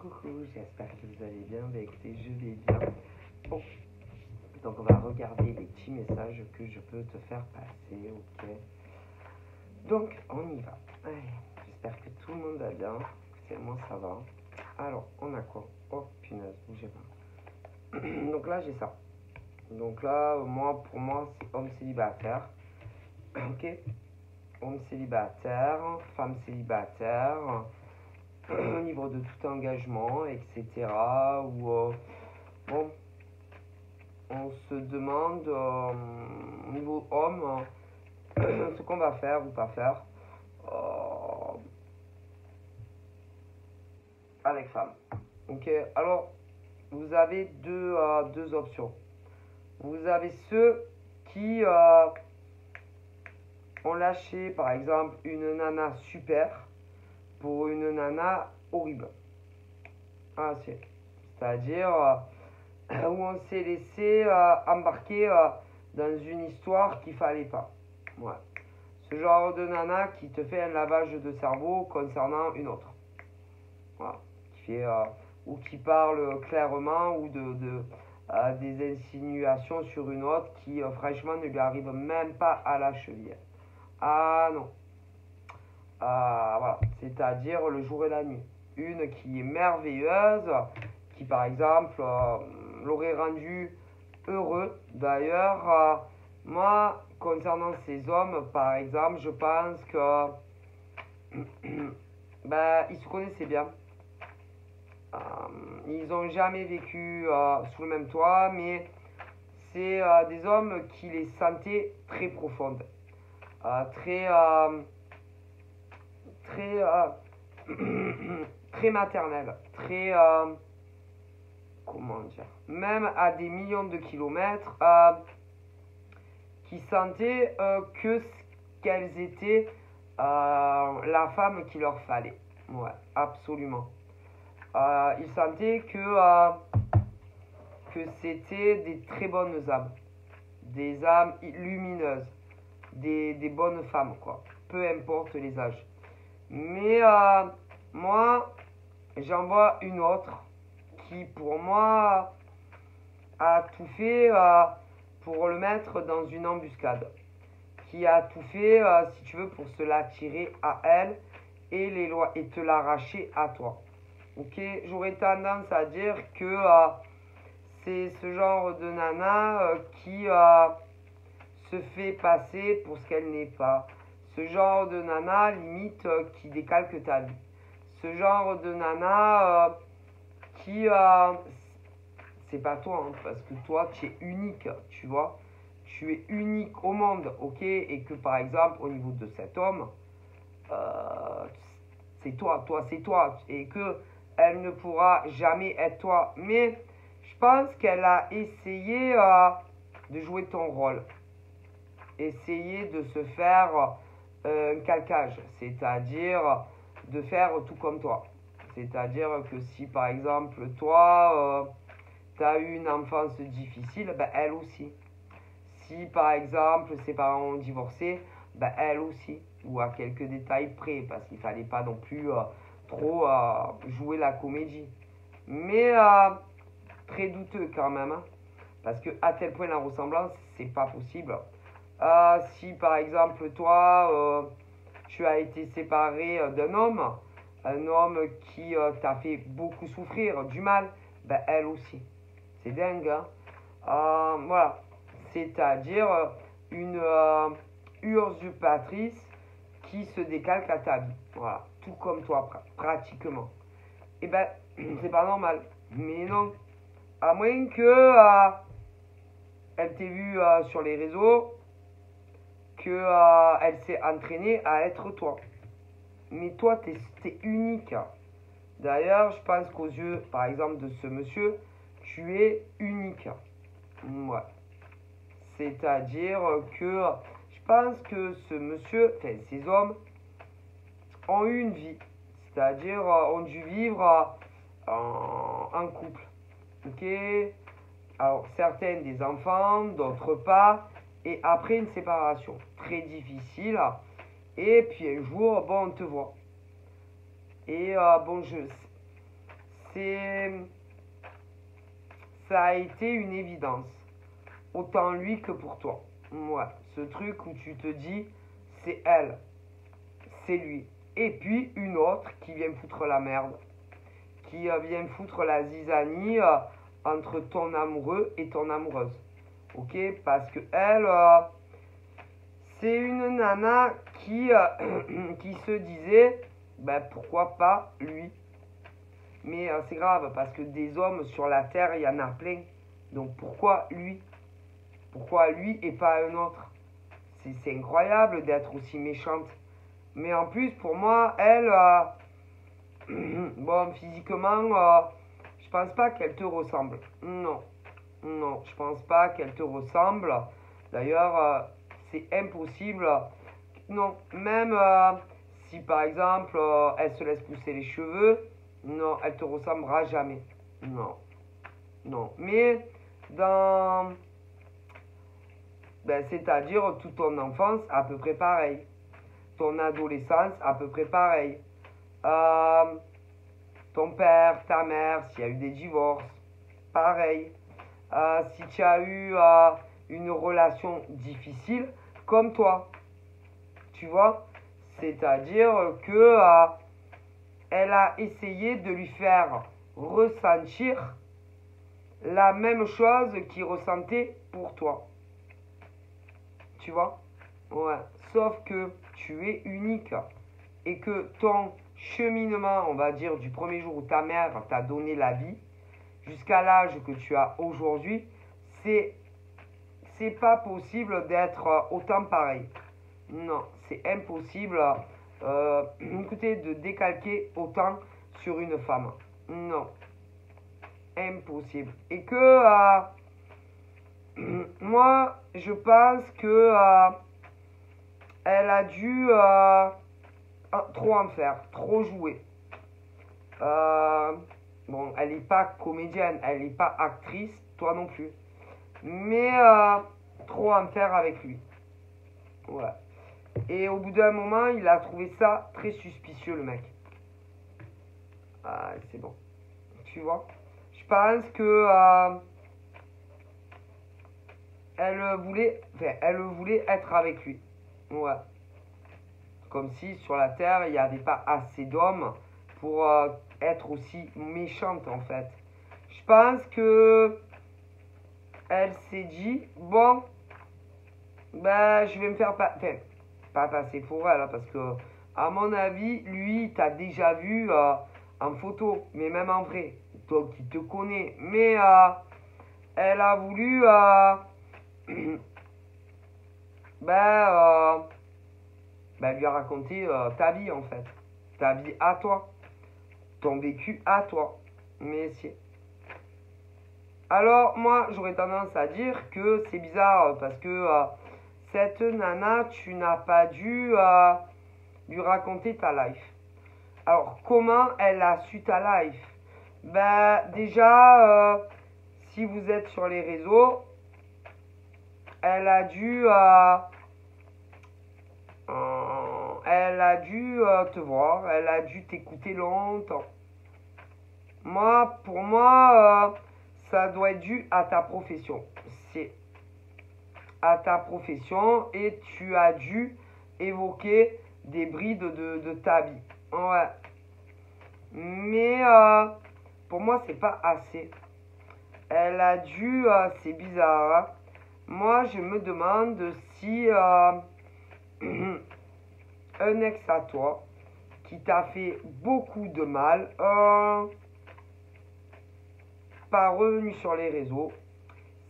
Coucou, j'espère que vous allez bien. Bah, écoutez, je vais bien. Bon, donc on va regarder les petits messages que je peux te faire passer, ok. Donc, on y va. Allez, j'espère que tout le monde va bien. Écoutez, moi ça va. Alors, on a quoi? Oh, punaise, bougez pas. Donc là, j'ai ça. Donc là, pour moi, c'est homme célibataire. Ok. Homme célibataire, femme célibataire. Au niveau de tout engagement, etc. Ou bon, on se demande au niveau homme ce qu'on va faire ou pas faire avec femme. Ok, alors vous avez deux options. Vous avez ceux qui ont lâché par exemple une nana super pour une nana horrible. Ah, c'est-à-dire où on s'est laissé embarquer dans une histoire qu'il fallait pas. Ouais. Ce genre de nana qui te fait un lavage de cerveau concernant une autre. Voilà. Qui fait, ou qui parle clairement ou des insinuations sur une autre qui franchement ne lui arrive même pas à la cheville. Ah non. Voilà. C'est-à-dire le jour et la nuit. Une qui est merveilleuse, qui par exemple l'aurait rendu heureux. D'ailleurs, moi, concernant ces hommes, par exemple, je pense que ils se connaissaient bien. Ils n'ont jamais vécu sous le même toit, mais c'est des hommes qui les sentaient très profondes, très, très, très maternelles, très, comment dire, même à des millions de kilomètres, qui sentaient qu'elles étaient la femme qu'il leur fallait. Ouais, absolument. Ils sentaient que c'était des très bonnes âmes, des âmes lumineuses, des bonnes femmes, quoi. Peu importe les âges. Mais moi, j'en vois une autre qui, pour moi, a tout fait pour le mettre dans une embuscade. Qui a tout fait, si tu veux, pour se l'attirer à elle et te l'arracher à toi. Ok, j'aurais tendance à dire que c'est ce genre de nana qui se fait passer pour ce qu'elle n'est pas. Ce genre de nana, limite, qui décalque ta vie. Ce genre de nana qui c'est pas toi, hein, parce que toi tu es unique, tu vois, tu es unique au monde, ok, et que par exemple au niveau de cet homme, c'est toi, c'est toi, et que elle ne pourra jamais être toi, mais je pense qu'elle a essayé de jouer ton rôle, essayer de se faire un calcage, c'est-à-dire de faire tout comme toi. C'est-à-dire que si par exemple toi tu as eu une enfance difficile, elle aussi. Si par exemple ses parents ont divorcé, elle aussi. Ou à quelques détails près, parce qu'il ne fallait pas non plus trop jouer la comédie. Mais très douteux quand même, hein, parce que à tel point la ressemblance, c'est pas possible. Si par exemple toi, tu as été séparé d'un homme, un homme qui t'a fait beaucoup souffrir, du mal, elle aussi. C'est dingue, hein. Voilà. C'est-à-dire une usurpatrice qui se décalque à ta vie. Voilà. Tout comme toi, pratiquement. Et c'est pas normal. Mais non. À moins que elle t'ait vu sur les réseaux, que elle s'est entraînée à être toi. Mais toi, t'es unique. D'ailleurs, je pense qu'aux yeux, par exemple, de ce monsieur, tu es unique. Ouais. C'est-à-dire que je pense que ce monsieur, enfin ces hommes, ont eu une vie. C'est-à-dire ont dû vivre en couple. Ok. Alors certains des enfants, d'autres pas. Et après une séparation très difficile. Et puis un jour, bon, on te voit. Et bon, ça a été une évidence. Autant lui que pour toi. Ouais, ce truc où tu te dis, c'est elle, c'est lui. Et puis une autre qui vient foutre la merde, qui vient foutre la zizanie entre ton amoureux et ton amoureuse. Ok, parce que elle, c'est une nana qui, qui se disait, ben pourquoi pas lui. Mais c'est grave, parce que des hommes sur la terre, il y en a plein. Donc pourquoi lui? Pourquoi lui et pas un autre? C'est incroyable d'être aussi méchante. Mais en plus, pour moi, elle, bon, physiquement, je pense pas qu'elle te ressemble. Non, non, je pense pas qu'elle te ressemble. D'ailleurs, c'est impossible. Non, même si par exemple, elle se laisse pousser les cheveux, non, elle te ressemblera jamais. Non, non. Mais dans, ben, c'est-à-dire toute ton enfance, à peu près pareil. Ton adolescence, à peu près pareil. Euh, Ton père, ta mère, s'il y a eu des divorces, pareil. Si tu as eu une relation difficile, comme toi, tu vois, c'est-à-dire que elle a essayé de lui faire ressentir la même chose qu'il ressentait pour toi. Tu vois? Ouais. Sauf que tu es unique et que ton cheminement, on va dire, du premier jour où ta mère t'a donné la vie jusqu'à l'âge que tu as aujourd'hui, c'est pas possible d'être autant pareil. Non, c'est impossible écoutez, de décalquer autant sur une femme. Non, impossible. Et que moi, je pense que elle a dû trop en faire, trop jouer. Bon, elle n'est pas comédienne, elle n'est pas actrice, toi non plus. Mais trop en faire avec lui. Ouais. Et au bout d'un moment, il a trouvé ça très suspicieux, le mec. Ah, c'est bon. Tu vois? Je pense que elle voulait être avec lui. Ouais. Comme si sur la terre, il n'y avait pas assez d'hommes pour être aussi méchante, en fait. Je pense que elle s'est dit, bon, ben, je vais me faire pas passer pour elle, hein, parce que, à mon avis, lui, t'as déjà vu en photo, mais même en vrai, toi qui te connais. Mais elle a voulu, ben, lui raconter ta vie, en fait. Ta vie à toi. Ton vécu à toi. Mais si. Alors, moi, j'aurais tendance à dire que c'est bizarre, parce que cette nana, tu n'as pas dû lui raconter ta life. Alors, comment elle a su ta life? Ben, déjà, si vous êtes sur les réseaux, elle a dû, te voir, elle a dû t'écouter longtemps. Moi, pour moi, ça doit être dû à ta profession. C'est à ta profession et tu as dû évoquer des brides de ta vie. Ouais. Mais pour moi, c'est pas assez. Elle a dû, c'est bizarre. Hein. Moi, je me demande si un ex à toi qui t'a fait beaucoup de mal, pas revenu sur les réseaux,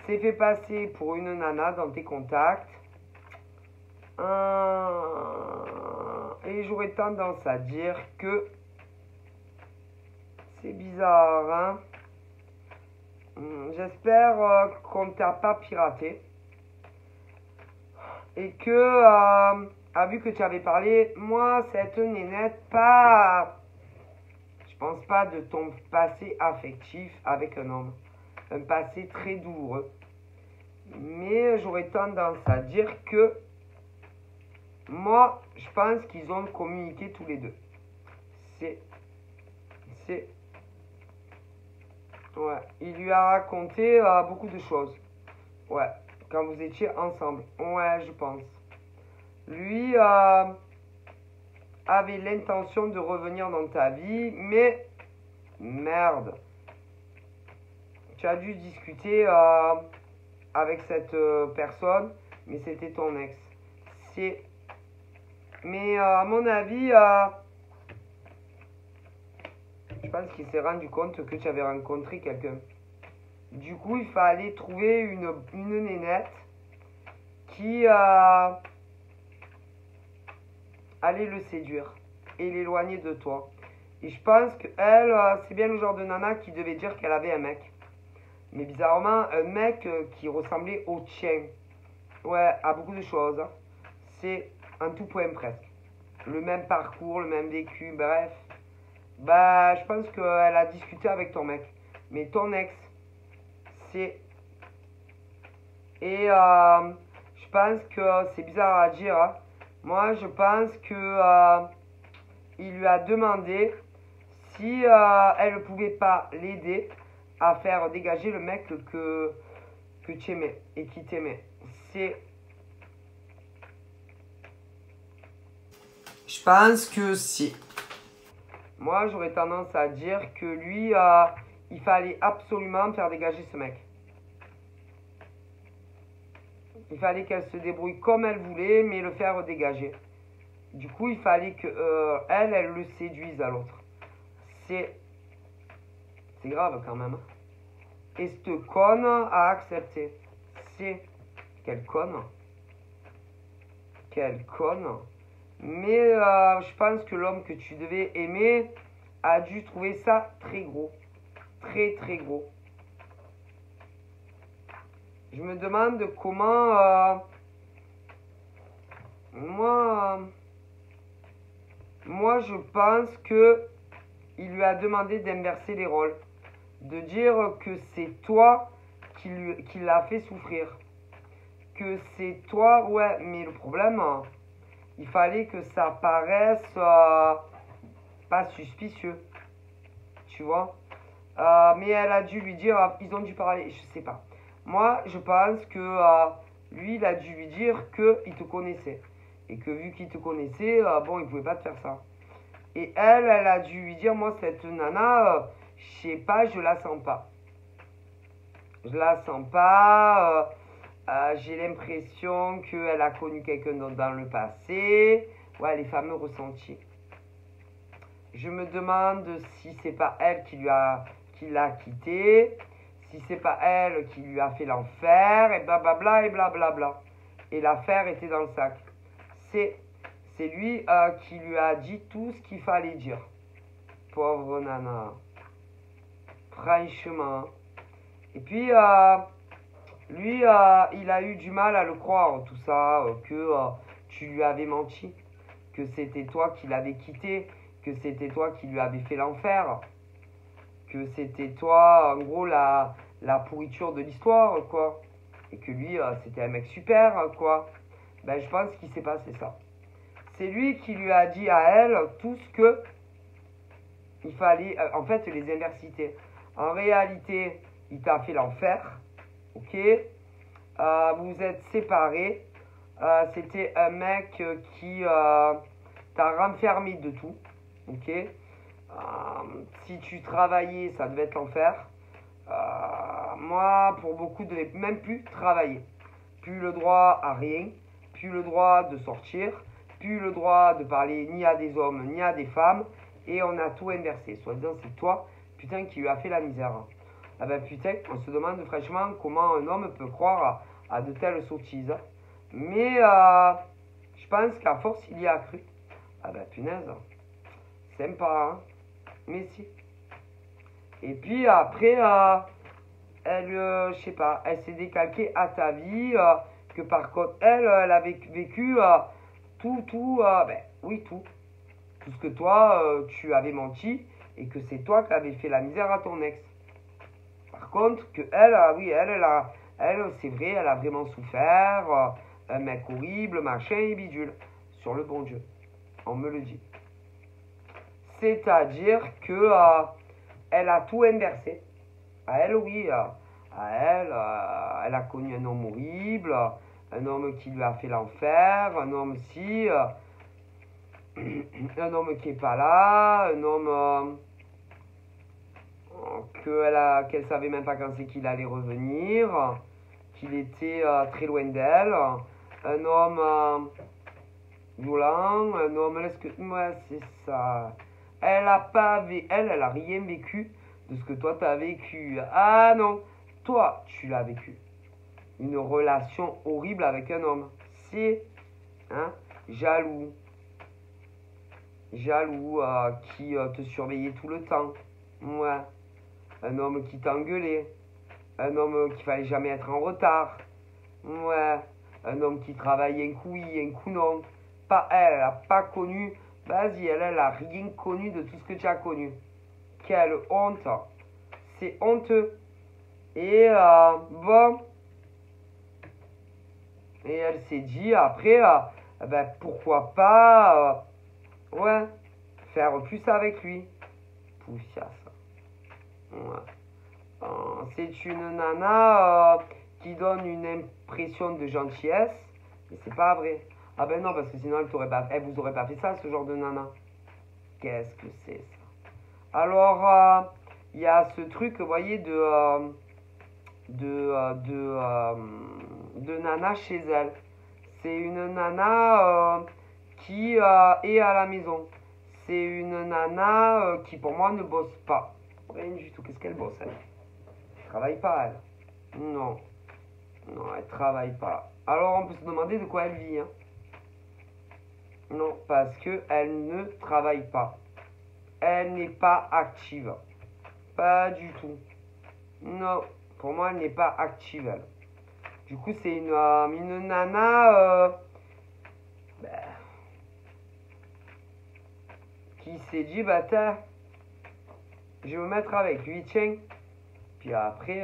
s'est fait passer pour une nana dans tes contacts. Et j'aurais tendance à dire que c'est bizarre, hein. J'espère qu'on ne t'a pas piraté. Et que, vu que tu avais parlé, moi, cette nénette, pas... Je pense pas de ton passé affectif avec un homme. Un passé très douloureux. Mais j'aurais tendance à dire que moi, je pense qu'ils ont communiqué tous les deux. C'est Ouais, il lui a raconté beaucoup de choses. Ouais, quand vous étiez ensemble. Ouais, je pense. Lui avait l'intention de revenir dans ta vie, mais merde. Tu as dû discuter avec cette personne, mais c'était ton ex. C'est... Mais à mon avis, je pense qu'il s'est rendu compte que tu avais rencontré quelqu'un. Du coup, il fallait trouver une nénette qui allait le séduire et l'éloigner de toi. Et je pense qu'elle, c'est bien le genre de nana qui devait dire qu'elle avait un mec. Mais bizarrement, un mec qui ressemblait au tien. Ouais, à beaucoup de choses. Hein. C'est un tout point presque. Le même parcours, le même vécu, bref. Bah, je pense qu'elle a discuté avec ton mec. Mais ton ex, c'est... Et je pense que c'est bizarre à dire. Hein. Moi, je pense que il lui a demandé si elle ne pouvait pas l'aider à faire dégager le mec que tu aimais et qui t'aimait. C'est... Je pense que si. Moi, j'aurais tendance à dire que lui, il fallait absolument faire dégager ce mec. Il fallait qu'elle se débrouille comme elle voulait, mais le faire dégager. Du coup, il fallait que elle le séduise à l'autre. C'est grave quand même. Et cette conne a accepté. C'est... Quelle conne. Quelle conne. Mais je pense que l'homme que tu devais aimer a dû trouver ça très gros. Très très gros. Je me demande comment... moi, je pense que il lui a demandé d'inverser les rôles. De dire que c'est toi qui l'a fait souffrir. Que c'est toi... Ouais, mais le problème... il fallait que ça paraisse pas suspicieux. Tu vois. Mais elle a dû lui dire, ils ont dû parler, je sais pas. Moi, je pense que lui, il a dû lui dire qu'il te connaissait. Et que vu qu'il te connaissait, bon, il pouvait pas te faire ça. Et elle a dû lui dire, moi, cette nana, je sais pas, je la sens pas. Je la sens pas. J'ai l'impression qu'elle a connu quelqu'un d'autre dans le passé. Ouais, les fameux ressentis. Je me demande si c'est pas elle qui l'a quitté, si c'est pas elle qui lui a fait l'enfer, et blablabla, et blablabla. Et l'affaire était dans le sac. C'est, c'est lui qui lui a dit tout ce qu'il fallait dire. Pauvre nana. Franchement. Et puis, lui, il a eu du mal à le croire, tout ça, que tu lui avais menti, que c'était toi qui l'avais quitté, que c'était toi qui lui avais fait l'enfer, que c'était toi, en gros, la pourriture de l'histoire, quoi. Et que lui, c'était un mec super, quoi. Ben, je pense qu'il s'est passé ça. C'est lui qui lui a dit à elle tout ce que il fallait, en fait, les inversités. En réalité, il t'a fait l'enfer, ok. Vous vous êtes séparés. C'était un mec qui t'a renfermé de tout, ok. Si tu travaillais, ça devait être l'enfer. Moi, pour beaucoup, ne devais même plus travailler. Plus le droit à rien, plus le droit de sortir, plus le droit de parler ni à des hommes ni à des femmes. Et on a tout inversé. Soit disant, c'est toi, putain, qui lui a fait la misère. Ah ben putain, on se demande franchement comment un homme peut croire à de telles sottises. Mais je pense qu'à force, il y a cru. Ah ben punaise, sympa, hein. Mais si. Et puis après, elle, je sais pas, elle s'est décalquée à ta vie, que par contre, elle a vécu tout, ben oui, tout. Tout ce que toi, tu avais menti et que c'est toi qui avais fait la misère à ton ex. Par contre, que elle, oui, elle, c'est vrai, elle a vraiment souffert, un mec horrible, machin et bidule, sur le bon Dieu. On me le dit. C'est-à-dire que elle a tout inversé. À elle, oui. À elle, elle a connu un homme horrible, un homme qui lui a fait l'enfer, un homme si, un homme qui est pas là, un homme qu'elle savait même pas quand c'est qu'il allait revenir, qu'il était très loin d'elle, un homme violent, un homme, ouais, c'est ça. Elle a rien vécu de ce que toi t'as vécu. Ah non, toi, tu l'as vécu. Une relation horrible avec un homme. C'est, hein, jaloux. Jaloux, qui te surveillait tout le temps. Ouais. Un homme qui t'engueulait. Un homme qu'il fallait jamais être en retard. Ouais. Un homme qui travaillait un coup oui, un coup non. Pas elle, elle a pas connu. Vas-y, elle a rien connu de tout ce que tu as connu. Quelle honte. C'est honteux. Et bon. Et elle s'est dit après, ben, pourquoi pas, ouais, faire plus avec lui. Poussiasse. Ouais. C'est une nana qui donne une impression de gentillesse, mais c'est pas vrai. Ah ben non, parce que sinon elle vous aurait pas fait ça, ce genre de nana. Qu'est-ce que c'est ça? Alors, il y a ce truc, vous voyez, de nana chez elle. C'est une nana qui est à la maison. C'est une nana qui pour moi ne bosse pas. Rien du tout. Qu'est-ce qu'elle bosse elle? Elle travaille pas elle. Non. Non, elle travaille pas. Alors on peut se demander de quoi elle vit. Hein. Non, parce que elle ne travaille pas. Elle n'est pas active. Pas du tout. Non, pour moi elle n'est pas active elle. Du coup c'est une nana ben, qui s'est dit bah tiens, je vais me mettre avec lui tiens. Puis après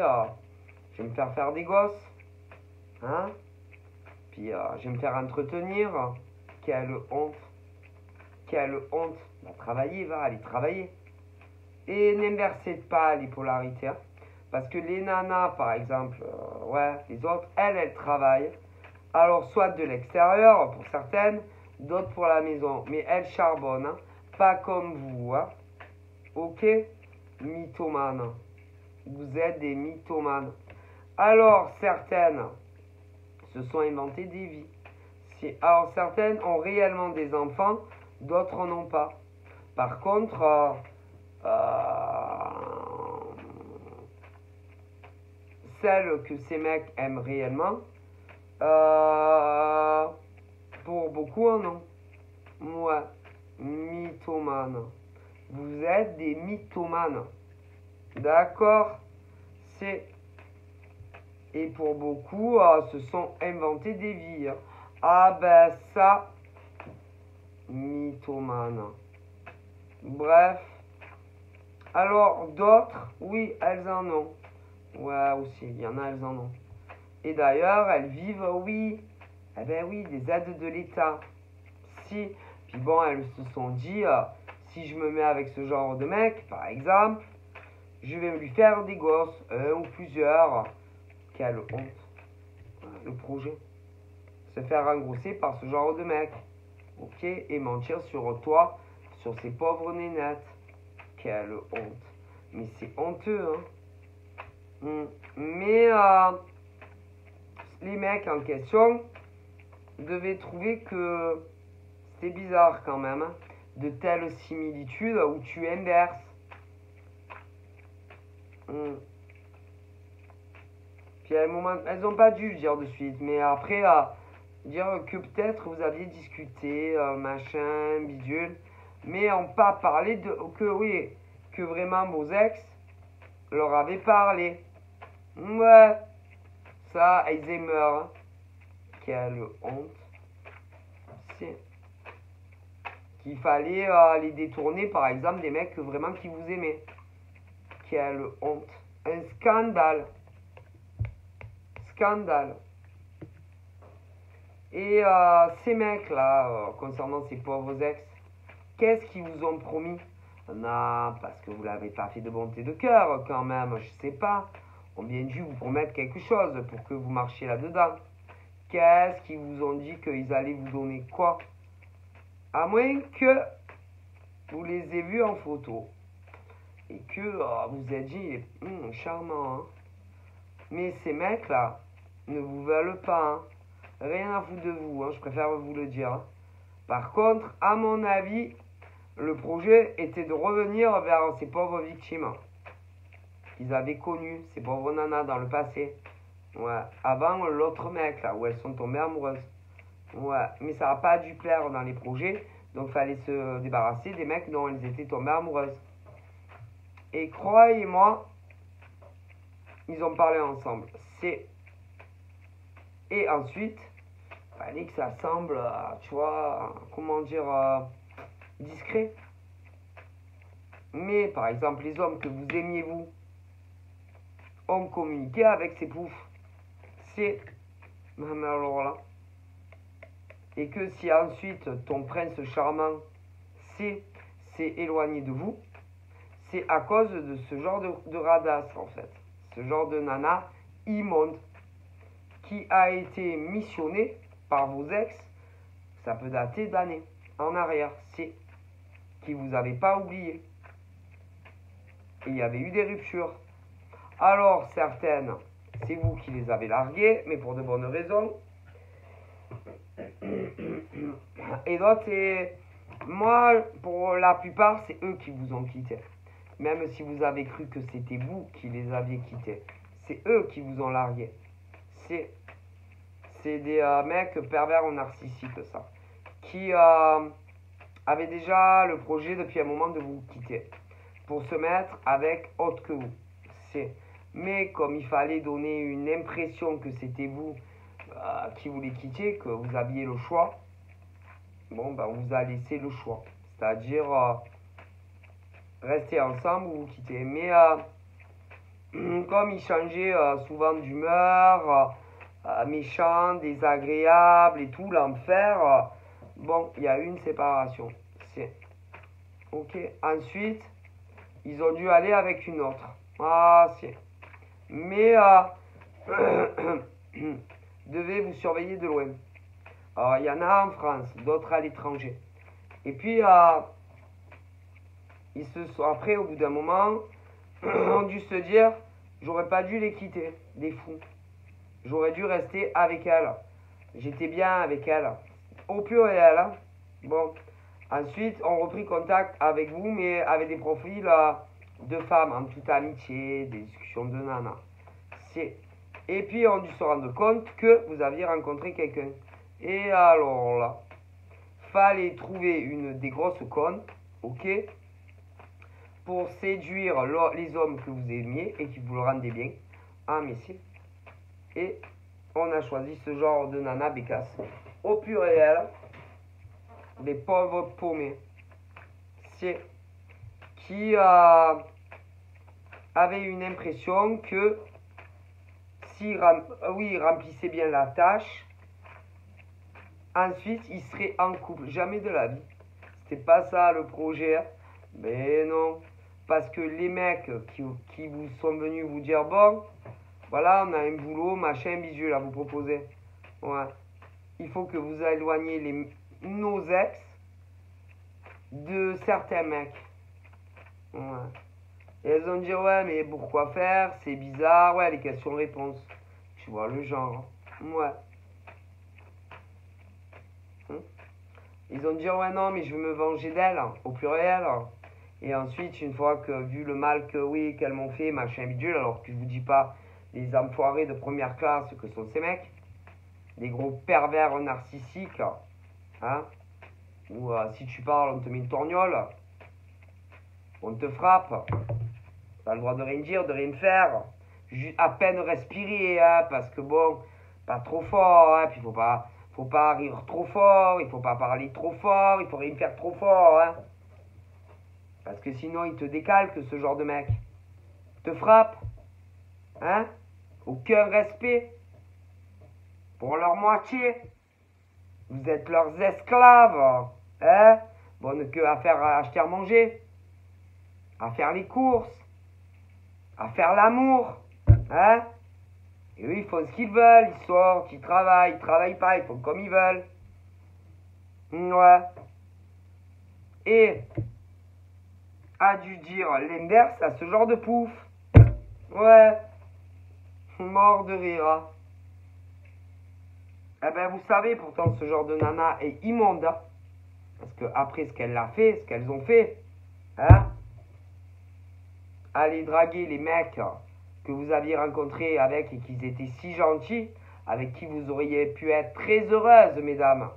je vais me faire des gosses. Hein? Puis je vais me faire entretenir. Quelle honte. Quelle honte. Va travailler, va aller travailler. Et n'inversez pas les polarités. Hein? Parce que les nanas, par exemple, ouais, les autres, elles travaillent. Alors, soit de l'extérieur pour certaines, d'autres pour la maison. Mais elles charbonnent. Hein? Pas comme vous. Hein? Ok? Mythomanes. Vous êtes des mythomanes. Alors, certaines se sont inventées des vies. Alors, certaines ont réellement des enfants, d'autres n'ont pas. Par contre, celles que ces mecs aiment réellement, pour beaucoup en ont. Moi, mythomane. Vous êtes des mythomanes. D'accord? C'est. Et pour beaucoup, se sont inventés des vies. Ah ben ça, mythomane. Bref. Alors d'autres, oui, elles en ont. Ouais, aussi, il y en a, elles en ont. Et d'ailleurs, elles vivent, oui, eh ben oui, des aides de l'État. Si, puis bon, elles se sont dit, si je me mets avec ce genre de mec, par exemple, je vais lui faire des gosses, un ou plusieurs. Quelle honte. Le projet. Se faire engrosser par ce genre de mec. Ok? Et mentir sur toi, sur ces pauvres nénettes. Quelle honte. Mais c'est honteux, hein. Mais les mecs en question devaient trouver que c'était bizarre quand même, hein, de telles similitudes où tu inverses. Puis à un moment, elles n'ont pas dû le dire de suite, mais après, dire que peut-être vous aviez discuté, machin, bidule, mais on pas parlé de que oui, que vraiment vos ex leur avaient parlé. Ouais, ça, Alzheimer. Hein. Quelle honte. C'est qu'il fallait les détourner, par exemple, des mecs vraiment qui vous aimaient. Quelle honte. Un scandale. Scandale. Et ces mecs-là, concernant ces pauvres ex, qu'est-ce qu'ils vous ont promis? Non, parce que vous l'avez pas fait de bonté de cœur quand même, je sais pas. On vient dû vous promettre quelque chose pour que vous marchiez là-dedans. Qu'est-ce qu'ils vous ont dit qu'ils allaient vous donner quoi? À moins que vous les ayez vus en photo. Et que vous êtes dit, charmant, hein. Mais ces mecs-là ne vous veulent pas, hein. Rien à foutre de vous, hein, je préfère vous le dire. Hein. Par contre, à mon avis, le projet était de revenir vers ces pauvres victimes qu'ils avaient connues, ces pauvres nanas dans le passé. Ouais, avant l'autre mec là, où elles sont tombées amoureuses. Ouais, mais ça n'a pas dû plaire dans les projets, donc il fallait se débarrasser des mecs dont elles étaient tombées amoureuses. Et croyez-moi, ils ont parlé ensemble. Et ensuite, il fallait que ça semble, tu vois, comment dire, discret. Mais par exemple, les hommes que vous aimiez vous ont communiqué avec ces poufs. Mais alors là. Et que si ensuite ton prince charmant s'est éloigné de vous, c'est à cause de ce genre de radastre en fait. Ce genre de nana immonde qui a été missionné par vos ex, ça peut dater d'années en arrière, qui vous avez pas oublié. Et il y avait eu des ruptures. Alors certaines, c'est vous qui les avez larguées, mais pour de bonnes raisons. Et d'autres, moi, pour la plupart, c'est eux qui vous ont quitté. Même si vous avez cru que c'était vous qui les aviez quittés. C'est eux qui vous ont largué. C'est des mecs pervers ou narcissiques, ça. Qui avaient déjà le projet depuis un moment de vous quitter. Pour se mettre avec autre que vous. Mais comme il fallait donner une impression que c'était vous qui voulez quitter, que vous aviez le choix, bon, ben, on vous a laissé le choix. C'est-à-dire rester ensemble ou vous quitter. Mais comme ils changeaient souvent d'humeur, méchant, désagréable et tout, l'enfer, bon, il y a eu une séparation. Ok. Ensuite, ils ont dû aller avec une autre. Mais devez vous surveiller de loin. Il y en a en France, d'autres à l'étranger. Et puis, ils se sont, après, au bout d'un moment, ont dû se dire, j'aurais pas dû les quitter, des fous. J'aurais dû rester avec elles. J'étais bien avec elles. Au pluriel, hein. Bon. Ensuite, on repris contact avec vous, mais avec des profils de femmes, en toute amitié, des discussions de nana. Et puis, on a dû se rendre compte que vous aviez rencontré quelqu'un. Et alors là, fallait trouver des grosses connes, ok, pour séduire les hommes que vous aimiez et qui vous le rendaient bien. Mais si. Et on a choisi ce genre de nana bécasse. Au pluriel, des pauvres paumés. Qui avaient une impression que s'ils remplissaient bien la tâche, ensuite ils seraient en couple. Jamais de la vie. C'était pas ça le projet. Mais non. Parce que les mecs qui vous sont venus vous dire, bon, voilà, on a un boulot, machin, bidule à vous proposer. Ouais. Il faut que vous éloigniez nos ex de certains mecs. Ouais. Et elles ont dit, ouais, mais pourquoi faire? C'est bizarre. Ouais, les questions-réponses. Tu vois le genre. Ouais. Ils ont dit, ouais, non, mais je veux me venger d'elles, au pluriel. Et ensuite, une fois que, vu le mal qu'elles m'ont fait, machin bidule, alors que je vous dis pas les enfoirés de première classe que sont ces mecs, des gros pervers narcissiques, hein, ou si tu parles, on te met une torgnole, on te frappe, t'as le droit de rien dire, de rien faire, à peine respirer, hein, parce que bon, pas trop fort, hein, puis faut pas rire trop fort, il faut pas parler trop fort, il faut rien faire trop fort, hein. Parce que sinon, il te décalque, ce genre de mec. Te frappe. Hein? Aucun respect. Pour leur moitié. Vous êtes leurs esclaves. Hein? Bon, que à faire acheter à manger. à faire les courses, à faire l'amour, hein. Et eux, ils font ce qu'ils veulent, ils sortent, ils travaillent pas, ils font comme ils veulent. Ouais. Et a dû dire l'inverse à ce genre de pouf. Ouais. Mort de rire. Hein. Eh ben, vous savez, pourtant, ce genre de nana est immonde. Hein. Parce que après ce qu'elle a fait, ce qu'elles ont fait, hein, aller draguer les mecs que vous aviez rencontrés avec et qui étaient si gentils, avec qui vous auriez pu être très heureuse, mesdames.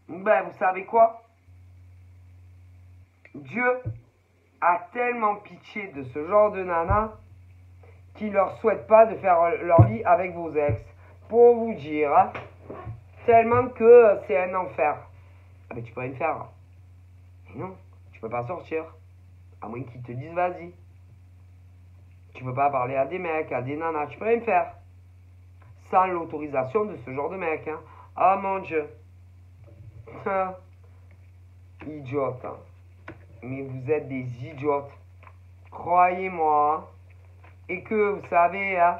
Ben, vous savez quoi? Dieu a tellement pitié de ce genre de nana qu'il leur souhaite pas de faire leur vie avec vos ex. Pour vous dire, hein, tellement que c'est un enfer. Ah ben tu peux rien faire. Mais non, tu peux pas sortir. À moins qu'ils te disent vas-y. Tu peux pas parler à des mecs, à des nanas, tu peux rien faire. Sans l'autorisation de ce genre de mec. Hein. Ah mon Dieu. Idiote. Hein. Mais vous êtes des idiotes. Croyez-moi. Hein. Et que vous savez, hein,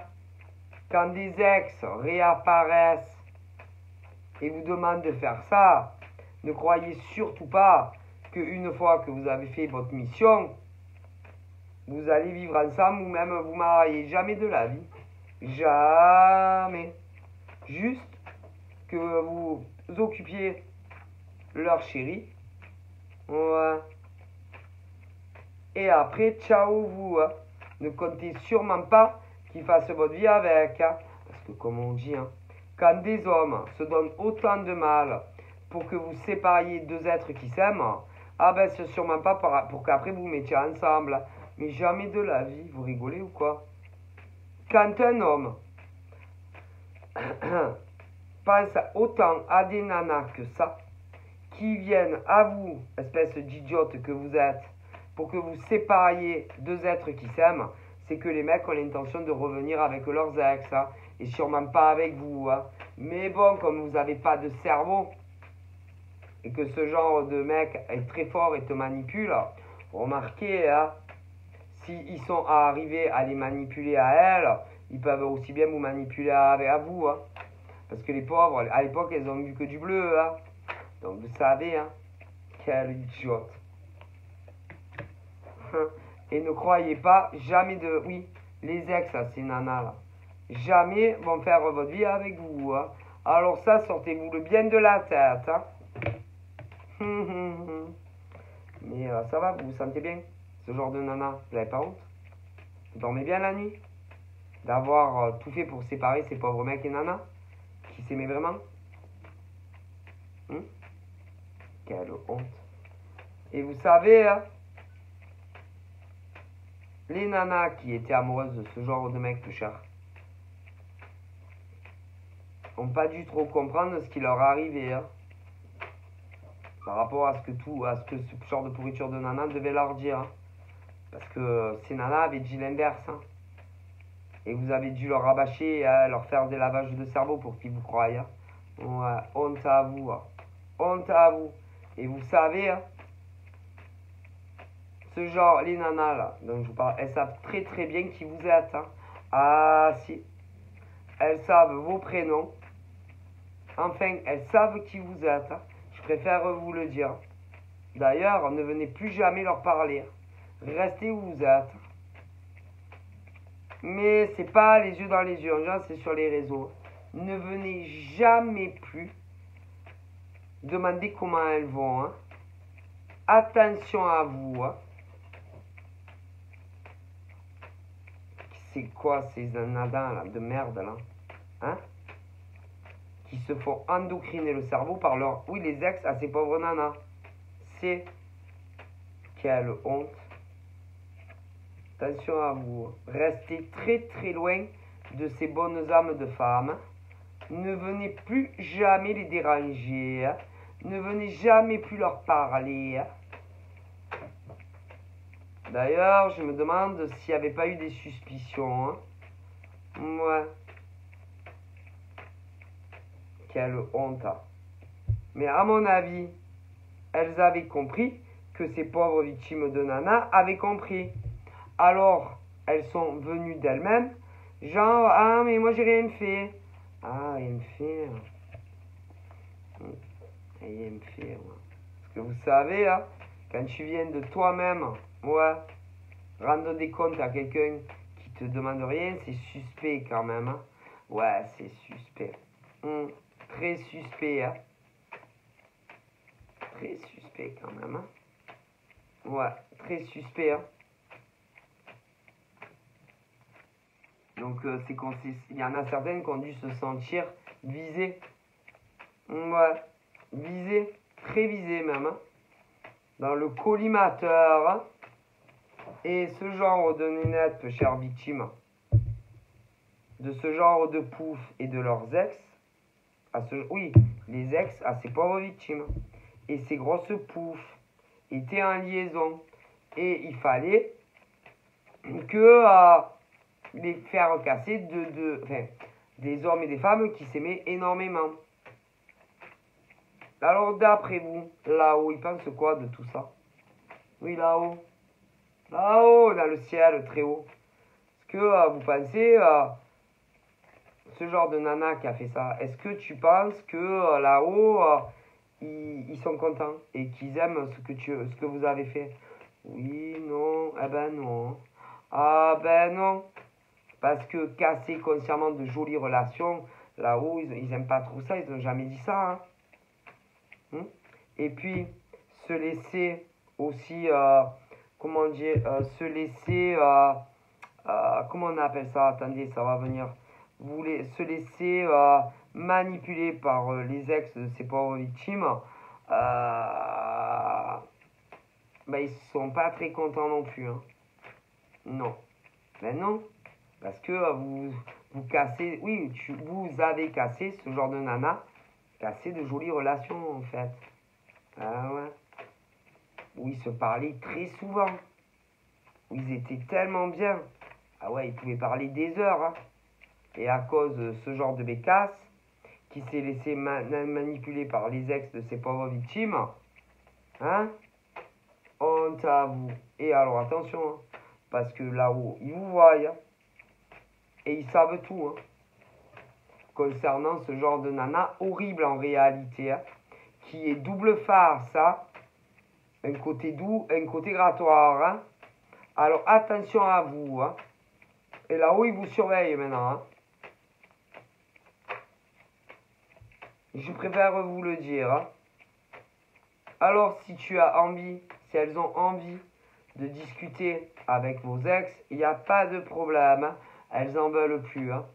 quand des ex réapparaissent et vous demandent de faire ça, ne croyez surtout pas qu'une fois que vous avez fait votre mission, vous allez vivre ensemble ou même vous marier. Jamais de la vie. Jamais. Juste que vous occupiez leur chérie. Ouais. Et après, ciao vous. Hein. Ne comptez sûrement pas qu'ils fassent votre vie avec. Hein. Parce que comme on dit, hein, quand des hommes se donnent autant de mal pour que vous sépariez deux êtres qui s'aiment, ah ben c'est sûrement pas pour qu'après vous mettiez ensemble. Mais jamais de la vie, vous rigolez ou quoi? Quand un homme pense autant à des nanas que ça, qui viennent à vous, espèce d'idiote que vous êtes, pour que vous sépariez deux êtres qui s'aiment, c'est que les mecs ont l'intention de revenir avec leurs ex, hein, et sûrement pas avec vous. Hein. Mais bon, comme vous n'avez pas de cerveau, et que ce genre de mec est très fort et te manipule, remarquez, hein, s'ils sont arrivés à les manipuler à elles, ils peuvent aussi bien vous manipuler à vous. Hein. Parce que les pauvres, à l'époque, elles ont vu que du bleu. Hein. Donc vous savez, hein, quel idiote. Et ne croyez pas, jamais de... Oui, les ex, ces nanas là, jamais vont faire votre vie avec vous. Hein. Alors ça, sortez-vous le bien de la tête. Hein. Mais ça va, vous vous sentez bien? Ce genre de nana, vous n'avez pas honte? Vous dormez bien la nuit? D'avoir tout fait pour séparer ces pauvres mecs et nanas qui s'aimaient vraiment? Quelle honte. Et vous savez, hein, les nanas qui étaient amoureuses de ce genre de mec plus cher n'ont pas dû trop comprendre ce qui leur arrivait. Hein, par rapport à ce que ce genre de pourriture de nana devait leur dire. Hein, parce que ces nanas avaient dit l'inverse. Hein, et vous avez dû leur rabâcher, leur faire des lavages de cerveau pour qu'ils vous croient. Hein. Ouais, honte à vous. Hein. Honte à vous. Et vous savez, hein, ce genre, les nanas là, dont je vous parle, elles savent très très bien qui vous êtes. Hein. Ah si. Elles savent vos prénoms. Enfin, elles savent qui vous êtes. Hein. Je préfère vous le dire. D'ailleurs, ne venez plus jamais leur parler. Restez où vous êtes. Mais c'est pas les yeux dans les yeux, c'est sur les réseaux. Ne venez jamais plus demander comment elles vont. Hein. Attention à vous. Hein. C'est quoi ces nanas là, de merde là, hein, qui se font endocriner le cerveau par leur... Oui, les ex à ces pauvres nanas. C'est... Quelle honte. Attention à vous. Restez très très loin de ces bonnes âmes de femmes. Ne venez plus jamais les déranger. Hein. Ne venez jamais plus leur parler. Hein. D'ailleurs, je me demande s'il n'y avait pas eu des suspicions. Hein. Ouais. Quelle honte. Mais à mon avis, elles avaient compris que ces pauvres victimes de Nana avaient compris. Alors, elles sont venues d'elles-mêmes, genre, ah, mais moi j'ai rien fait. Ah, rien fait. Rien fait, ouais. Parce que vous savez, hein, quand tu viens de toi-même, ouais, rendre des comptes à quelqu'un qui te demande rien, c'est suspect quand même. Hein. Ouais, c'est suspect. Très suspect, hein. Très suspect quand même. Hein. Ouais, très suspect. Hein. Donc, il y en a certaines qui ont dû se sentir visées. Ouais, visées, très visées même. Hein. Dans le collimateur. Hein. Et ce genre de nénettes, chères victimes, de ce genre de poufs et de leurs ex, oui, les ex à ces pauvres victimes. Et ces grosses poufs étaient en liaison. Et il fallait que les faire casser des hommes et des femmes qui s'aimaient énormément. Alors d'après vous, là-haut, ils pensent quoi de tout ça? Oui, là-haut. Là-haut, dans le ciel, très haut. Est-ce que vous pensez, ce genre de nana qui a fait ça, est-ce que tu penses que là-haut, ils sont contents et qu'ils aiment ce que vous avez fait? Oui, non, eh ben non. Ah ben non. Parce que casser consciemment de jolies relations, là-haut, ils aiment pas trop ça, ils n'ont jamais dit ça. Hein. Et puis, se laisser aussi, comment dire, se laisser, comment on appelle ça? Attendez, ça va venir. Se laisser manipuler par les ex de ces pauvres victimes, ils sont pas très contents non plus. Hein. Non. Ben non. Parce que vous cassez, oui, vous avez cassé ce genre de nana, cassé de jolies relations en fait. Ah ouais. Où ils se parlaient très souvent. Où ils étaient tellement bien. Ah ouais, ils pouvaient parler des heures. Hein. Et à cause de ce genre de bécasse, qui s'est laissé manipuler par les ex de ces pauvres victimes, hein, honte à vous. Et alors attention, hein, parce que là-haut, ils vous voient, hein, et ils savent tout, hein, concernant ce genre de nana horrible en réalité, hein, qui est double farce, hein, un côté doux, un côté grattoir. Hein. Alors attention à vous. Hein. Et là-haut, ils vous surveillent maintenant. Hein. Je préfère vous le dire. Hein. Alors si tu as envie, si elles ont envie de discuter avec vos ex, il n'y a pas de problème. Hein. Elles n'en veulent plus. Hein.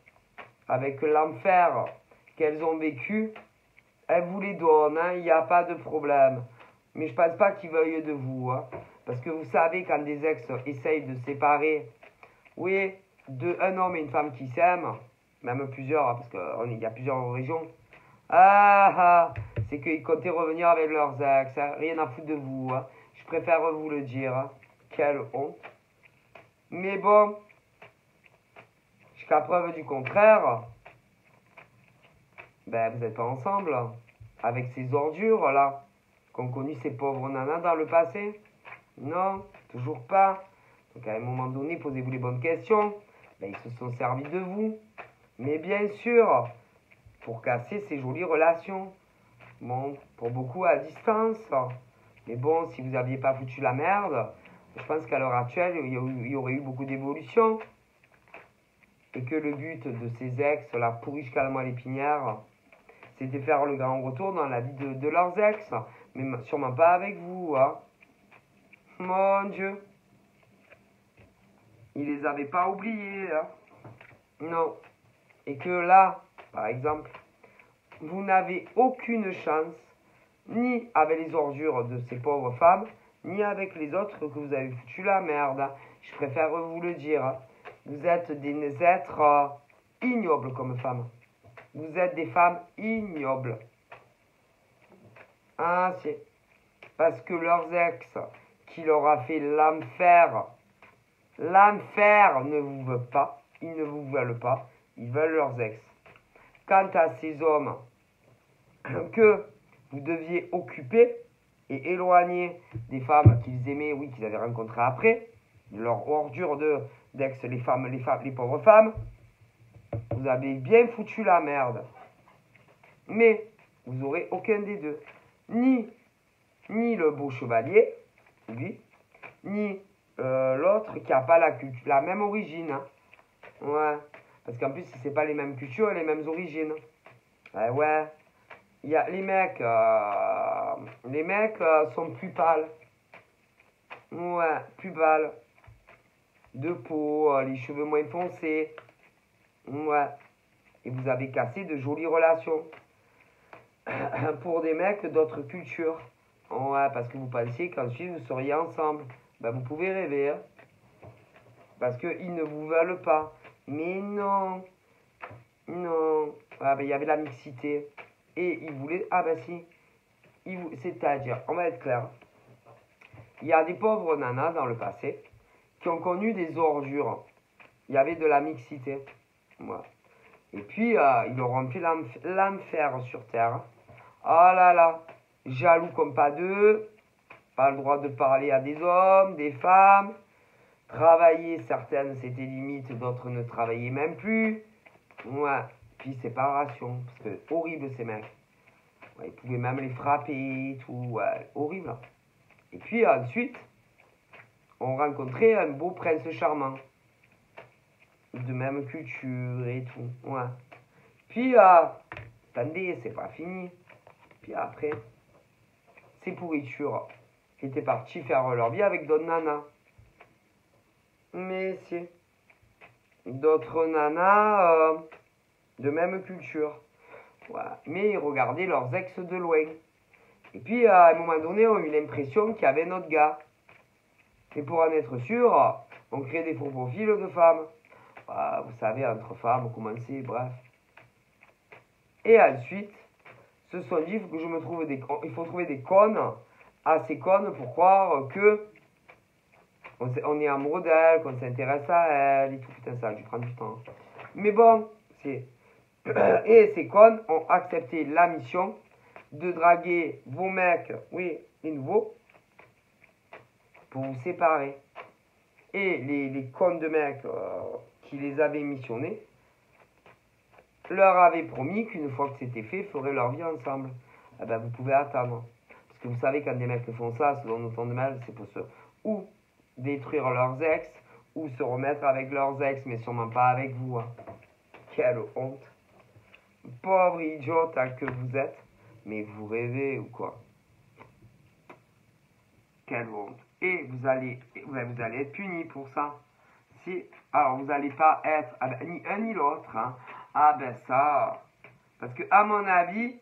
Avec l'enfer qu'elles ont vécu, elles vous les donnent. Hein. Il n'y a pas de problème. Mais je ne pense pas qu'ils veuillent de vous. Hein. Parce que vous savez, quand des ex essayent de séparer, oui, un homme et une femme qui s'aiment, même plusieurs, hein, parce qu'il y a plusieurs régions, c'est qu'ils comptaient revenir avec leurs ex, hein, rien à foutre de vous. Hein. Je préfère vous le dire. Hein. Quelle honte. Mais bon, jusqu'à preuve du contraire, ben vous n'êtes pas ensemble, hein, avec ces ordures là, qu'ont connu ces pauvres nanas dans le passé. Non, toujours pas. Donc à un moment donné, posez-vous les bonnes questions. Ben, ils se sont servis de vous. Mais bien sûr, pour casser ces jolies relations. Bon, pour beaucoup à distance. Mais bon, si vous n'aviez pas foutu la merde, je pense qu'à l'heure actuelle, il y aurait eu beaucoup d'évolution. Et que le but de ces ex, la pourriche calme à l'épinière, c'était faire le grand retour dans la vie de leurs ex. Mais sûrement pas avec vous. Hein. Mon Dieu. Il les avait pas oubliés. Hein. Non. Et que là, par exemple, vous n'avez aucune chance, ni avec les ordures de ces pauvres femmes, ni avec les autres que vous avez foutu la merde. Hein. Je préfère vous le dire. Hein. Vous êtes des êtres ignobles comme femmes. Vous êtes des femmes ignobles. Ah, c'est parce que leurs ex, qui leur a fait l'enfer ne vous veut pas. Ils ne vous veulent pas. Ils veulent leurs ex. Quant à ces hommes que vous deviez occuper, et éloigner des femmes qu'ils aimaient, oui, qu'ils avaient rencontrées après, leur ordure d'ex, les pauvres femmes, vous avez bien foutu la merde. Mais vous n'aurez aucun des deux. Ni le beau chevalier, lui, ni l'autre qui n'a pas la même origine. Hein. Ouais. Parce qu'en plus, c'est pas les mêmes cultures et les mêmes origines. Ouais. Il y a les mecs sont plus pâles. Ouais, plus pâles. De peau, les cheveux moins foncés. Ouais. Et vous avez cassé de jolies relations. Pour des mecs d'autres cultures. Ouais, parce que vous pensiez qu'ensuite vous seriez ensemble. Ben, vous pouvez rêver. Hein. Parce qu'ils ne vous veulent pas. Mais non. Non. Ah, ben, il y avait la mixité. Et ils voulaient... Ah ben si. C'est-à-dire, on va être clair. Il y a des pauvres nanas dans le passé qui ont connu des ordures. Il y avait de la mixité. Voilà. Et puis, ils leur ont fait l'enfer sur Terre. Oh là là. Jaloux comme pas deux. Pas le droit de parler à des hommes, des femmes. Travailler, certaines c'était limite, d'autres ne travaillaient même plus. Ouais. Puis séparation. Parce que horrible ces mecs. Ouais, ils pouvaient même les frapper et tout. Ouais, horrible. Et puis ensuite, on rencontrait un beau prince charmant. De même culture et tout. Ouais. Puis, attendez, c'est pas fini. Puis après, ces pourritures qui étaient partis faire leur vie avec d'autres nanas. Mais si. D'autres nanas de même culture. Voilà. Mais ils regardaient leurs ex de loin. Et puis, à un moment donné, on a eu l'impression qu'il y avait notre gars. Et pour en être sûr, on crée des faux profils de femmes. Voilà, vous savez, entre femmes, comment c'est, bref. Et ensuite, se sont dit que il faut trouver des connes, assez connes pour croire que on est amoureux d'elle, qu'on s'intéresse à elle et tout. Putain, ça a dû prendre du temps. Mais bon, c'est... Et ces connes ont accepté la mission de draguer vos mecs, oui, les nouveaux, pour vous séparer. Et les connes de mecs qui les avaient missionnés leur avaient promis qu'une fois que c'était fait, ils feraient leur vie ensemble. Eh ben, vous pouvez attendre. Parce que vous savez, quand des mecs font ça, selon nos temps de mal, c'est pour se ou détruire leurs ex, ou se remettre avec leurs ex, mais sûrement pas avec vous. Hein. Quelle honte. Pauvre idiot que vous êtes. Mais vous rêvez ou quoi? Quelle honte. Et vous allez être puni pour ça. Alors, vous n'allez pas être ni un ni l'autre. Hein. Ah ben ça. Parce que, à mon avis,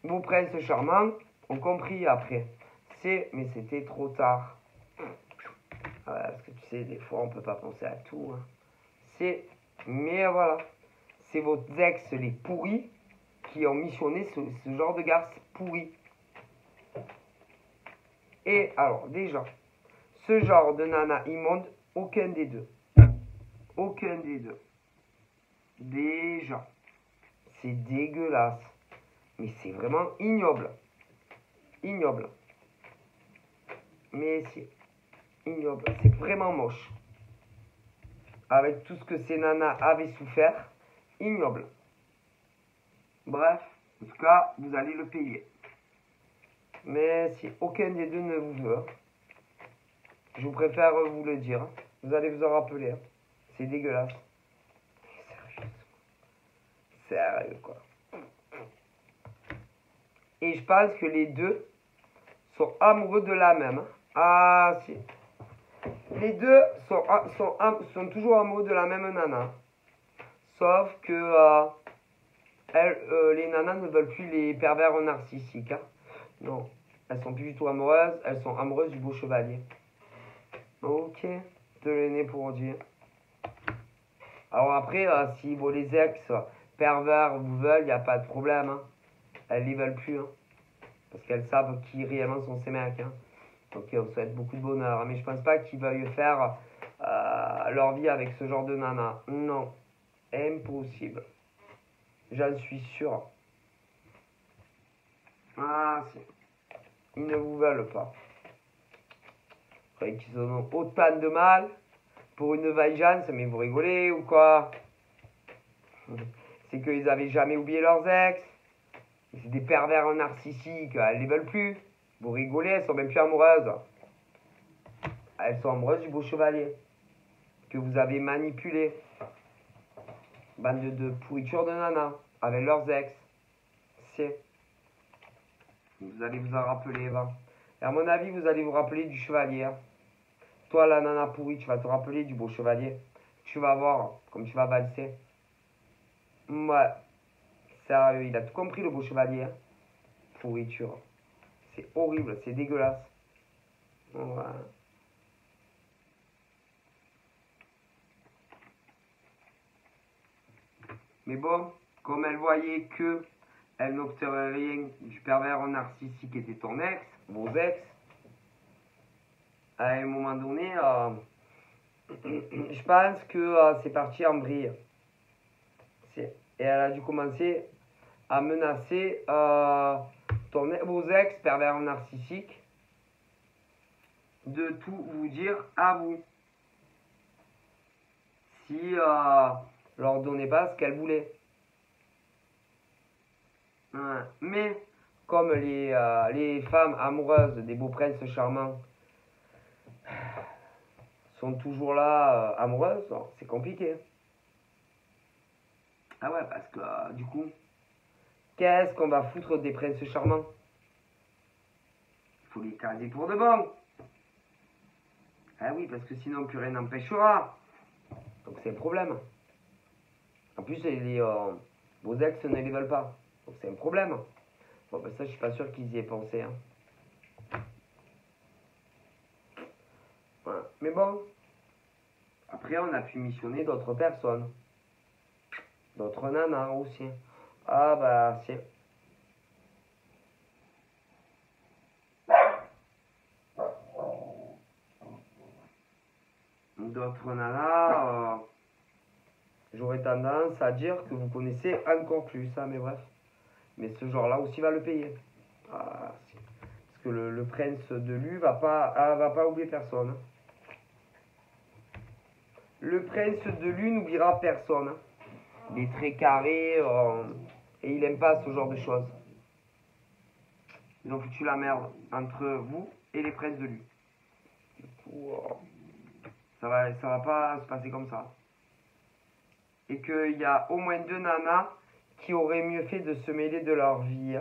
vos princes charmants ont compris après. Mais c'était trop tard. Parce que tu sais, des fois, on peut pas penser à tout. Hein. Mais voilà. C'est vos ex, les pourris, qui ont missionné ce genre de garce pourri. Et alors, déjà, ce genre de nana immonde, aucun des deux. Aucun des deux. Déjà, c'est dégueulasse. Mais c'est vraiment ignoble. Ignoble. Mais c'est ignoble. C'est vraiment moche. Avec tout ce que ces nanas avaient souffert, ignoble. Bref, en tout cas, vous allez le payer. Mais si aucun des deux ne vous veut, je vous préfère vous le dire. Vous allez vous en rappeler. C'est dégueulasse. Sérieux, quoi. Et je pense que les deux sont amoureux de la même. Ah, si. Les deux sont toujours amoureux de la même nana. Sauf que les nanas ne veulent plus les pervers narcissiques. Hein. Non, elles sont plus du tout amoureuses. Elles sont amoureuses du beau chevalier. Ok, te le nez pour dire. Alors après, si vos les ex pervers vous veulent, il n'y a pas de problème. Hein. Elles les veulent plus. Hein. Parce qu'elles savent qui réellement sont ces mecs. Hein. Donc on souhaite beaucoup de bonheur. Hein. Mais je pense pas qu'ils veuillent faire leur vie avec ce genre de nana. Non. Impossible. J'en suis sûr. Ah, ils ne vous veulent pas. Après qu'ils en ont autant de mal pour une vengeance, mais vous rigolez ou quoi? C'est qu'ils n'avaient jamais oublié leurs ex. C'est des pervers narcissiques, elles les veulent plus. Vous rigolez, elles sont même plus amoureuses. Elles sont amoureuses du beau chevalier que vous avez manipulé. Bande de pourriture de nana avec leurs ex. C'est. Vous allez vous en rappeler, Eva. Et à mon avis, vous allez vous rappeler du chevalier. Hein. Toi, la nana pourrie, tu vas te rappeler du beau chevalier. Tu vas voir comme tu vas valser. Ouais. Sérieux, il a tout compris, le beau chevalier. Hein. Pourriture. C'est horrible, c'est dégueulasse. Ouais. Mais bon, comme elle voyait que elle n'obtenait rien du pervers narcissique qui était ton ex, vos ex, à un moment donné, je pense que c'est parti en vrille. Et elle a dû commencer à menacer vos ex pervers narcissiques de tout vous dire à vous. Si leur donnait pas ce qu'elle voulait. Mais comme les femmes amoureuses des beaux princes charmants sont toujours là amoureuses, c'est compliqué. Ah ouais, parce que du coup, qu'est-ce qu'on va foutre des princes charmants? Il faut les caser pour de bon. Ah oui, parce que sinon plus rien n'empêchera. Donc c'est un problème. En plus, vos ex ne les veulent pas. Donc c'est un problème. Bon, ben ça, je suis pas sûr qu'ils y aient pensé. Hein. Voilà. Mais bon, après, on a pu missionner d'autres personnes. D'autres nanas aussi. Ah bah, c'est... D'autres nanas, j'aurais tendance à dire que vous connaissez encore plus, ça, mais bref. Mais ce genre-là aussi va le payer. Ah, parce que le prince de Lu va pas oublier personne. Le prince de Lu n'oubliera personne. Il est très carré et il aime pas ce genre de choses. Ils ont foutu la merde entre vous et les princes de Lu. Ça va pas se passer comme ça. Et qu'il y a au moins 2 nanas qui auraient mieux fait de se mêler de leur vie.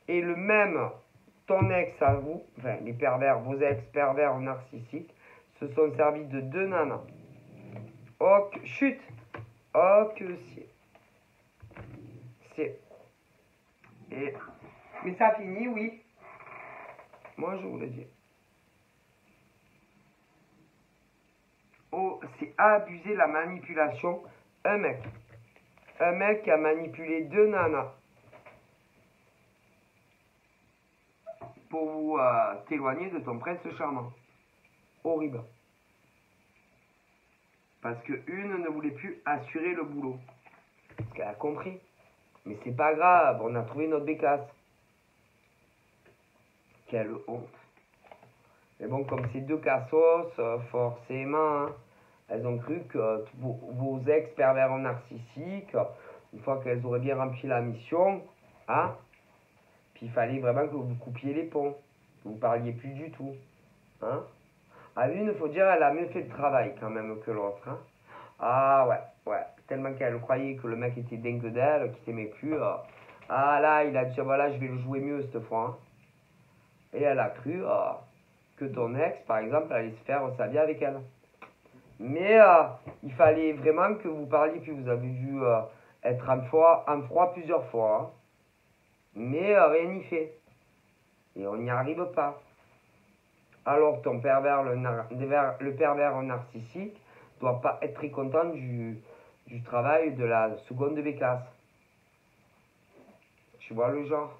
Et le même, ton ex à vous, enfin les pervers, vos ex pervers narcissiques, se sont servis de 2 nanas. Oh, chut! Oh, que c'est. Mais ça finit, oui. Moi, je vous le dis. Oh, c'est abuser la manipulation. Un mec qui a manipulé 2 nanas pour vous t'éloigner de ton prince charmant. Horrible. Parce que une ne voulait plus assurer le boulot. Parce qu'elle a compris. Mais c'est pas grave, on a trouvé notre bécasse. Quelle honte. Mais bon, comme c'est 2 cassos, forcément, hein, elles ont cru que vos ex pervers narcissiques, une fois qu'elles auraient bien rempli la mission, hein, puis il fallait vraiment que vous coupiez les ponts. Que vous parliez plus du tout. Hein. À une, il faut dire, elle a mieux fait le travail quand même que l'autre. Hein. Ah ouais. Tellement qu'elle croyait que le mec était dingue d'elle, qu'il t'aimait plus. Ah là, il a dit, voilà, je vais le jouer mieux cette fois. Hein. Et elle a cru que ton ex, par exemple, allait se faire sa vie avec elle. Mais il fallait vraiment que vous parliez, puis vous avez dû être en froid plusieurs fois. Hein. Mais rien n'y fait. Et on n'y arrive pas. Alors ton pervers, le pervers narcissique, doit pas être très content du travail de la seconde bécasse. Tu vois le genre?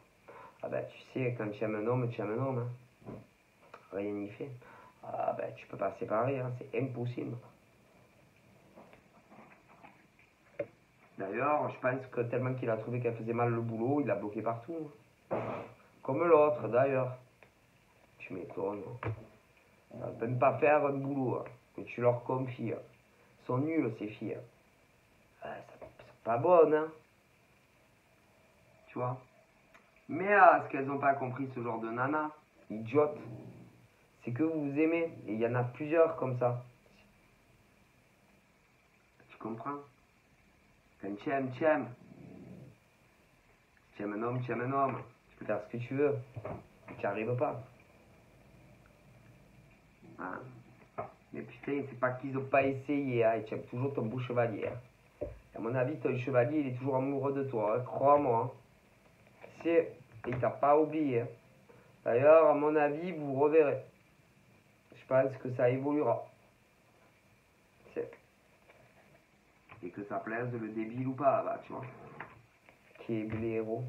Ah ben tu sais, quand tu aimes un homme, tu aimes un homme. Hein. Rien n'y fait. Ah ben tu peux pas séparer, hein, c'est impossible. D'ailleurs, je pense que tellement qu'il a trouvé qu'elle faisait mal le boulot, il l'a bloqué partout. Comme l'autre, d'ailleurs. Tu m'étonnes. Ça ne peut même pas faire un boulot hein, que tu leur confies. Elles sont nulles, ces filles. C'est pas bonne, hein. Tu vois. Mais ce qu'elles n'ont pas compris, ce genre de nana, idiote, c'est que vous vous aimez. Et il y en a plusieurs comme ça. Tu comprends? Quand tu aimes, tu aimes. Tu aimes un homme, tu aimes un homme. Tu peux faire ce que tu veux. Tu n'y arrives pas. Hein? Mais putain, c'est pas qu'ils n'ont pas essayé. Hein. Et tu aimes toujours ton beau chevalier. Hein. À mon avis, ton chevalier, il est toujours amoureux de toi. Hein. Crois-moi. Hein. Et il t'a pas oublié. Hein. D'ailleurs, à mon avis, vous reverrez. Je pense que ça évoluera. Et que ça plaise le débile ou pas, là, tu vois. Qui est blaireau.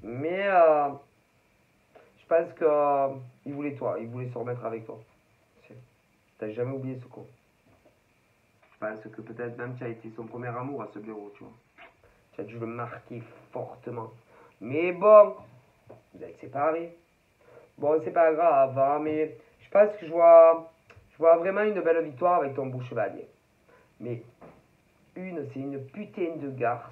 Mais je pense que il voulait toi, il voulait se remettre avec toi. T'as jamais oublié ce con. Je pense que peut-être même tu as été son premier amour à ce blaireau, tu vois. Tu as dû le marquer fortement. Mais bon, vous êtes séparés. Bon, c'est pas grave, hein, mais je pense que je vois vraiment une belle victoire avec ton beau chevalier. Mais c'est une putain de garce.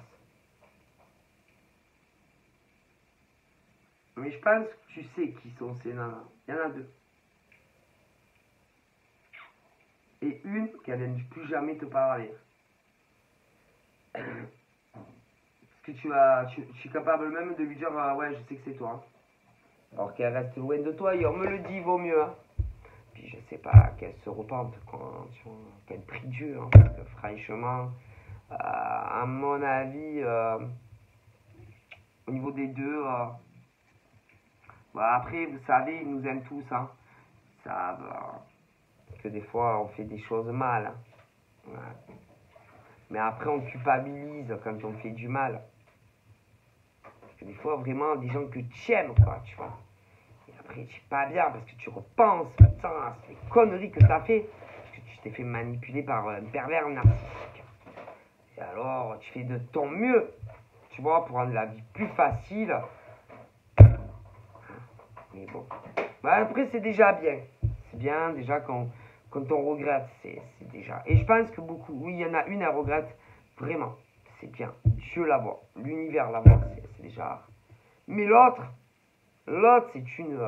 Mais je pense que tu sais qui sont ces nanas. Il y en a deux. Et une qu'elle ne vient plus jamais te parler. Parce que je suis capable même de lui dire ouais, je sais que c'est toi. Alors qu'elle reste loin de toi et on me le dit, vaut mieux. Hein. Puis je sais pas qu'elle se repente qu'elle prie Dieu. Hein, parce que franchement, à mon avis, au niveau des deux, bah, après, vous savez, ils nous aiment tous. Hein. Ça, que des fois, on fait des choses mal. Hein. Ouais. Mais après, on culpabilise quand on fait du mal. Parce que des fois, vraiment, des gens que tu aimes, quoi, tu vois. Et après, tu es pas bien parce que tu repenses, putain, c'est les conneries que tu as fait. Parce que tu t'es fait manipuler par un pervers narcissique. Et alors, tu fais de ton mieux, tu vois, pour rendre la vie plus facile. Mais bon. Bah, après, c'est déjà bien. C'est bien, déjà, quand on regrette, c'est déjà. Et je pense que beaucoup, oui, il y en a une, elle regrette vraiment. C'est bien. Dieu la voit. L'univers la voit. C'est déjà. Mais l'autre, c'est une.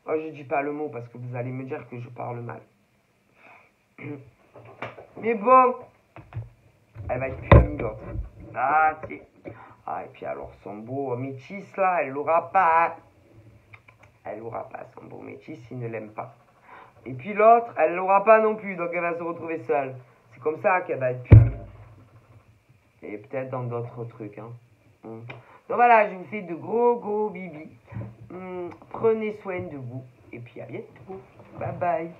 Oh, je dis pas le mot parce que vous allez me dire que je parle mal. Mais bon, elle va être punie, l'autre. Ah, c'est. Ah, et puis alors, son beau métis, là, elle l'aura pas. Elle l'aura pas, son beau métis, il ne l'aime pas. Et puis l'autre, elle l'aura pas non plus, donc elle va se retrouver seule. C'est comme ça qu'elle va être punie. Et peut-être dans d'autres trucs. Hein. Donc voilà, je vous fais de gros bibi. Prenez soin de vous. Et puis à bientôt. Bye bye.